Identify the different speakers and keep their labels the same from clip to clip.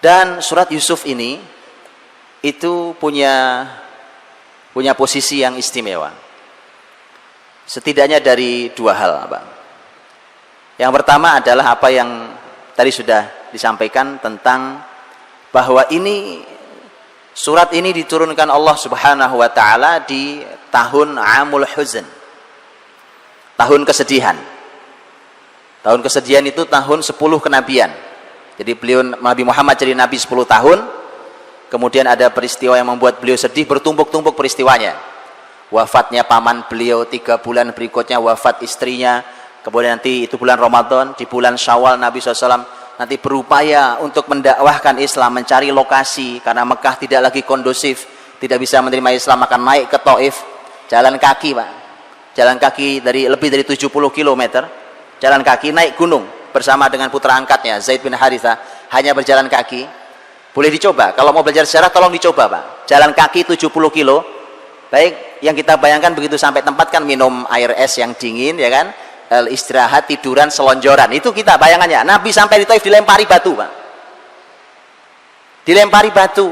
Speaker 1: Dan surat Yusuf ini itu punya posisi yang istimewa. Setidaknya dari dua hal, Pak. Yang pertama adalah apa yang tadi sudah disampaikan tentang bahwa surat ini diturunkan Allah Subhanahu wa taala di tahun Amul Huzn. Tahun kesedihan. Tahun kesedihan itu tahun 10 kenabian. Jadi Nabi Muhammad jadi nabi 10 tahun. Kemudian ada peristiwa yang membuat beliau sedih, bertumpuk-tumpuk peristiwanya. Wafatnya paman beliau, 3 bulan berikutnya wafat istrinya. Kemudian nanti itu bulan Ramadan, di bulan Syawal Nabi SAW nanti berupaya untuk mendakwahkan Islam, mencari lokasi karena Mekah tidak lagi kondusif, tidak bisa menerima Islam, akan naik ke Taif, jalan kaki, Pak. Jalan kaki lebih dari 70 km, jalan kaki naik gunung bersama dengan putra angkatnya Zaid bin Haritha, hanya berjalan kaki. Boleh dicoba, kalau mau belajar sejarah tolong dicoba, Pak. Jalan kaki 70 kilo. Baik, yang kita bayangkan begitu sampai tempat kan minum air es yang dingin, ya kan? Istirahat, tiduran, selonjoran. Itu kita bayangannya. Nabi sampai di Taif dilempari batu, Pak. Dilempari batu.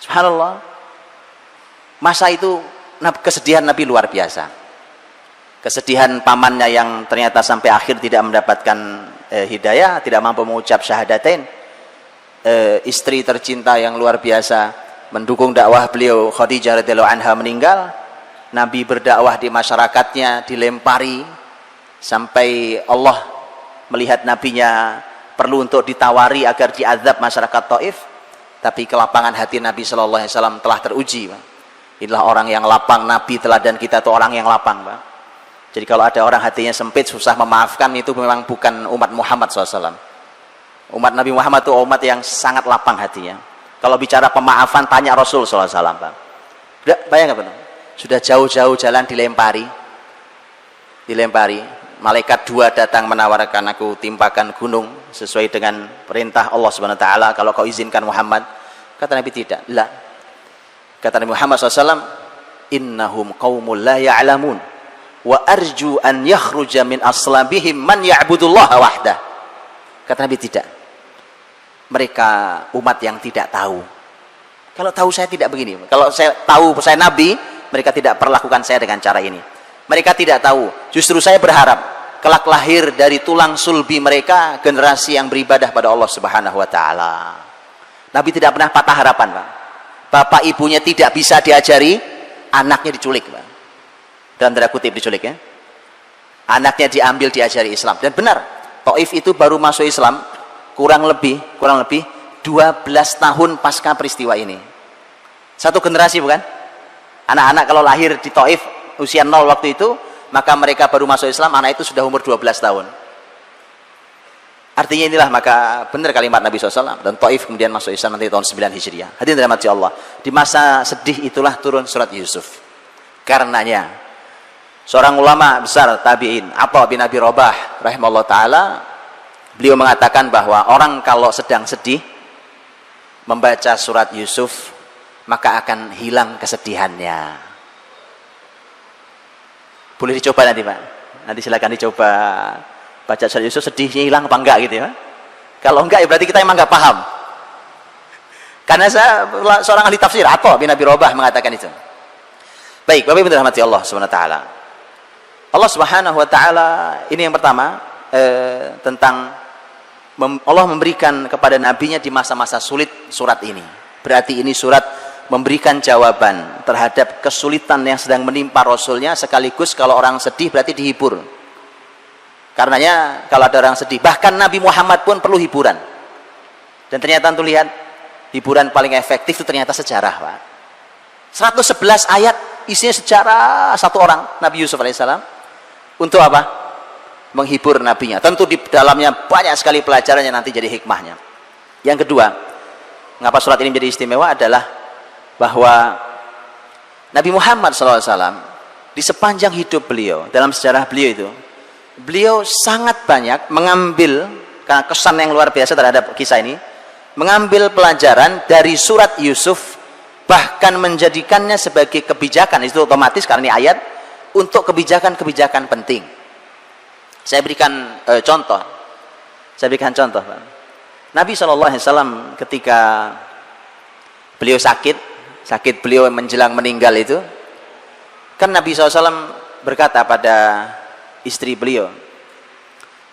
Speaker 1: Subhanallah. Masa itu kesedihan Nabi luar biasa. Kesedihan pamannya yang ternyata sampai akhir tidak mendapatkan hidayah, tidak mampu mengucap syahadatain. Istri tercinta yang luar biasa mendukung dakwah beliau, Khadijah radhiyallahu anha, meninggal. Nabi berdakwah di masyarakatnya, dilempari sampai Allah melihat nabinya perlu untuk ditawari agar diazab masyarakat Taif. Tapi kelapangan hati Nabi sallallahu alaihi wasallam telah teruji, Pak. Inilah orang yang lapang. Nabi teladan kita itu orang yang lapang, Pak. Jadi kalau ada orang hatinya sempit, susah memaafkan, itu memang bukan umat Muhammad SAW. Umat Nabi Muhammad itu umat yang sangat lapang hatinya. Kalau bicara pemaafan, tanya Rasul SAW, Pak. Bayangkan, Pak. Sudah jauh-jauh jalan dilempari, malaikat 2 datang menawarkan, aku timpakan gunung sesuai dengan perintah Allah Subhanahu wa taala, kalau kau izinkan Muhammad. Kata Nabi tidak. La. Kata Nabi Muhammad SAW, innahum qaumul la ya'lamun wa arju an yakhruja min aslabihim man ya'budullaha wahdah. Kata Nabi tidak. Mereka umat yang tidak tahu. Kalau tahu saya tidak begini. Kalau saya tahu saya Nabi, mereka tidak perlakukan saya dengan cara ini. Mereka tidak tahu. Justru saya berharap kelak lahir dari tulang sulbi mereka generasi yang beribadah pada Allah Subhanahu wa taala. Nabi tidak pernah patah harapan, Pak. Bapak ibunya tidak bisa diajari, anaknya diculik, Pak. Dalam tanda kutip diculik, ya. Anaknya diambil diajari Islam. Dan benar, Taif itu baru masuk Islam kurang lebih 12 tahun pasca peristiwa ini. Satu generasi, bukan? Anak-anak kalau lahir di Taif usia 0 waktu itu, maka mereka baru masuk Islam, anak itu sudah umur 12 tahun. Artinya inilah, maka benar kalimat Nabi SAW. Dan Taif kemudian masuk Islam nanti tahun 9 Hijriah. Hadirin dirahmati Allah. Di masa sedih itulah turun surat Yusuf. Karenanya seorang ulama besar tabi'in, Atha bin Abi Rabah rahimahullah ta'ala, beliau mengatakan bahwa orang kalau sedang sedih membaca surat Yusuf, maka akan hilang kesedihannya. Boleh dicoba nanti, Pak. Nanti silakan dicoba baca surat Yusuf, sedihnya hilang apa enggak gitu, ya. Kalau enggak, ya berarti kita emang enggak paham. Karena saya seorang ahli tafsir, Atha bin Abi Rabah mengatakan itu. Baik, Bapak Ibu dirahmati Allah Subhanahu wa taala. Allah Subhanahu wa taala ini yang pertama, tentang Allah memberikan kepada nabinya di masa-masa sulit surat ini. Berarti ini surat memberikan jawaban terhadap kesulitan yang sedang menimpa Rasulnya, sekaligus kalau orang sedih berarti dihibur. Karenanya kalau ada orang sedih, bahkan Nabi Muhammad pun perlu hiburan. Dan ternyata untuk lihat, hiburan paling efektif itu ternyata sejarah, Pak. 111 ayat isinya sejarah satu orang, Nabi Yusuf alaihissalam. Untuk apa? Menghibur nabinya. Tentu di dalamnya banyak sekali pelajarannya, nanti jadi hikmahnya. Yang kedua, mengapa surat ini menjadi istimewa adalah bahwa Nabi Muhammad SAW di sepanjang hidup beliau, dalam sejarah beliau itu, beliau sangat banyak mengambil, karena kesan yang luar biasa terhadap kisah ini, mengambil pelajaran dari surat Yusuf, bahkan menjadikannya sebagai kebijakan. Itu otomatis karena ini ayat, untuk kebijakan-kebijakan penting. Saya berikan contoh, Pak. Nabi SAW ketika beliau sakit beliau menjelang meninggal itu, kan Nabi SAW berkata pada istri beliau,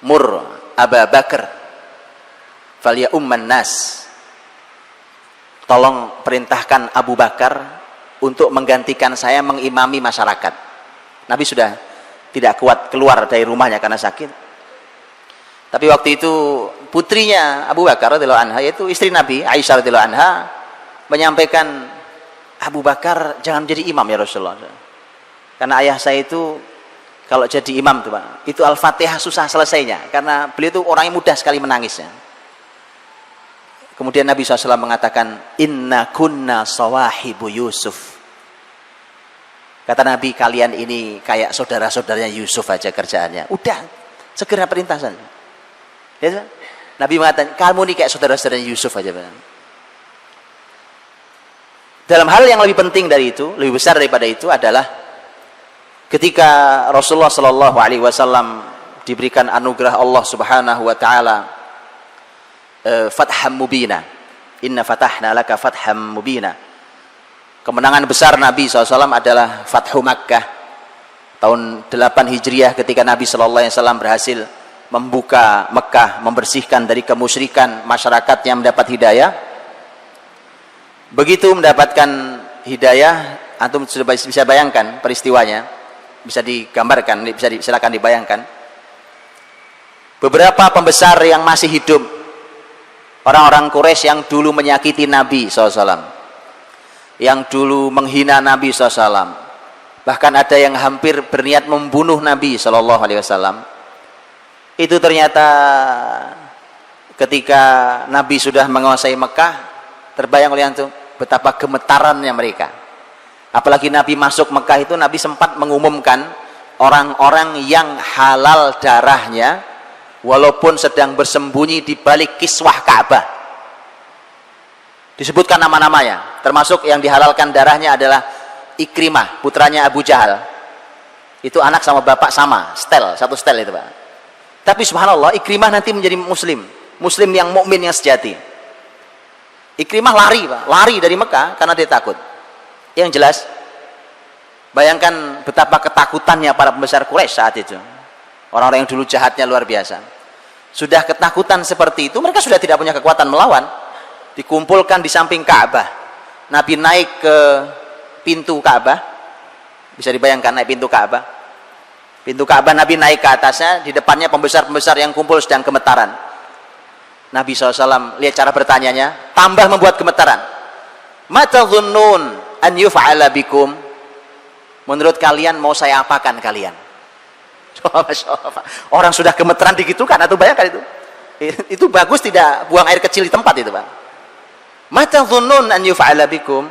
Speaker 1: mur Abu Bakar falya umman nas, tolong perintahkan Abu Bakar untuk menggantikan saya mengimami masyarakat. Nabi sudah tidak kuat keluar dari rumahnya karena sakit. Tapi waktu itu putrinya Abu Bakar radhiyallahu anha, yaitu istri Nabi Aisyah radhiyallahu anha, menyampaikan, Abu Bakar jangan jadi imam ya Rasulullah, karena ayah saya itu kalau jadi imam tuh Pak, itu Al-Fatihah susah selesainya, karena beliau itu orangnya mudah sekali menangisnya. Kemudian Nabi SAW mengatakan, inna kunna sawahibu Yusuf. Kata Nabi, kalian ini kayak saudara-saudaranya Yusuf aja kerjaannya. Udah, segera perintah saja. Ya, Nabi mengatakan, kamu ini kayak saudara-saudaranya Yusuf aja. Dalam hal yang lebih penting dari itu, lebih besar daripada itu adalah ketika Rasulullah SAW diberikan anugerah Allah Subhanahu wa taala fatham mubina, inna fatahna laka fatham mubina. Kemenangan besar Nabi SAW adalah Fathu Makkah tahun 8 Hijriah, ketika Nabi SAW berhasil membuka Mekah, membersihkan dari kemusyrikan, masyarakatnya mendapat hidayah. Begitu mendapatkan hidayah, antum sudah bisa bayangkan peristiwanya, bisa digambarkan, silakan dibayangkan. Beberapa pembesar yang masih hidup, orang-orang Quraisy yang dulu menyakiti Nabi SAW, yang dulu menghina Nabi SAW, bahkan ada yang hampir berniat membunuh Nabi SAW, itu ternyata ketika Nabi sudah menguasai Mekah, terbayang oleh antum betapa gemetarannya mereka. Apalagi Nabi masuk Mekah itu, Nabi sempat mengumumkan orang-orang yang halal darahnya walaupun sedang bersembunyi di balik kiswah Ka'bah. Disebutkan nama-namanya, termasuk yang dihalalkan darahnya adalah Ikrimah, putranya Abu Jahal. Itu anak sama bapak sama, satu setel itu Pak. Tapi subhanallah, Ikrimah nanti menjadi muslim yang mukmin yang sejati. Ikrimah lari Pak, lari dari Mekah karena dia takut. Yang jelas, bayangkan betapa ketakutannya para pembesar Quraisy saat itu. Orang-orang yang dulu jahatnya luar biasa. Sudah ketakutan seperti itu, mereka sudah tidak punya kekuatan melawan. Dikumpulkan di samping Ka'bah. Nabi naik ke pintu Ka'bah. Bisa dibayangkan naik pintu Ka'bah. Pintu Ka'bah Nabi naik ke atasnya, di depannya pembesar-pembesar yang kumpul sedang gemetaran. Nabi SAW lihat cara bertanyanya, tambah membuat gemetaran. Mata dhunnun an yuf'ala bikum, menurut kalian mau saya apakan kalian? Orang sudah gemetaran digitukan, atau bayangkan itu bagus tidak buang air kecil di tempat itu Pak. Mata dhunnun an yuf'ala bikum.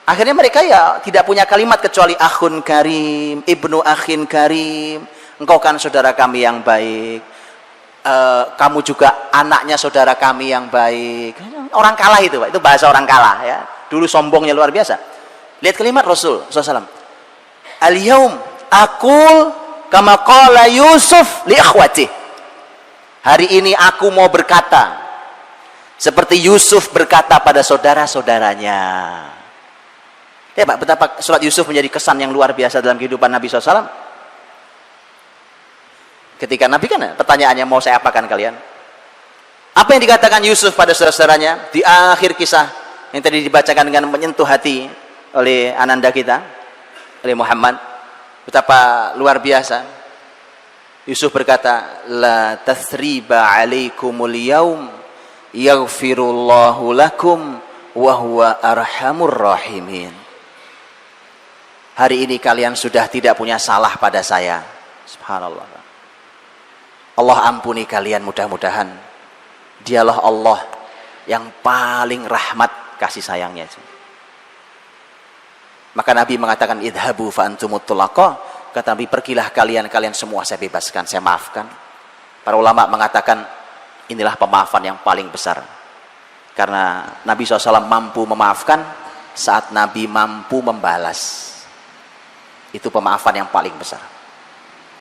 Speaker 1: Akhirnya mereka ya tidak punya kalimat kecuali akhun karim, ibnu akhin karim, engkau kan saudara kami yang baik, kamu juga anaknya saudara kami yang baik. Orang kalah itu Pak, itu bahasa orang kalah ya. Dulu sombongnya luar biasa. Lihat kalimat Rasul SAW, al-yaum aqul kama qala Yusuf li akhwati. Hari ini aku mau berkata seperti Yusuf berkata pada saudara-saudaranya. Ya Pak, betapa surat Yusuf menjadi kesan yang luar biasa dalam kehidupan Nabi SAW. Ketika Nabi kan pertanyaannya, mau saya apakan kalian? Apa yang dikatakan Yusuf pada saudara-saudaranya di akhir kisah yang tadi dibacakan dengan menyentuh hati oleh ananda kita, oleh Muhammad, betapa luar biasa. Yusuf berkata, la tathriba alaikumul yaum yaghfirullahu lakum wa huwa arhamur rahimin. Hari ini kalian sudah tidak punya salah pada saya. Subhanallah. Allah ampuni kalian mudah-mudahan. Dialah Allah yang paling rahmat kasih sayangnya. Maka Nabi mengatakan, idhabu fa antumut tulaqa. Kata Nabi, pergilah kalian semua saya bebaskan, saya maafkan. Para ulama mengatakan, inilah pemaafan yang paling besar. Karena Nabi SAW mampu memaafkan saat Nabi mampu membalas. Itu pemaafan yang paling besar.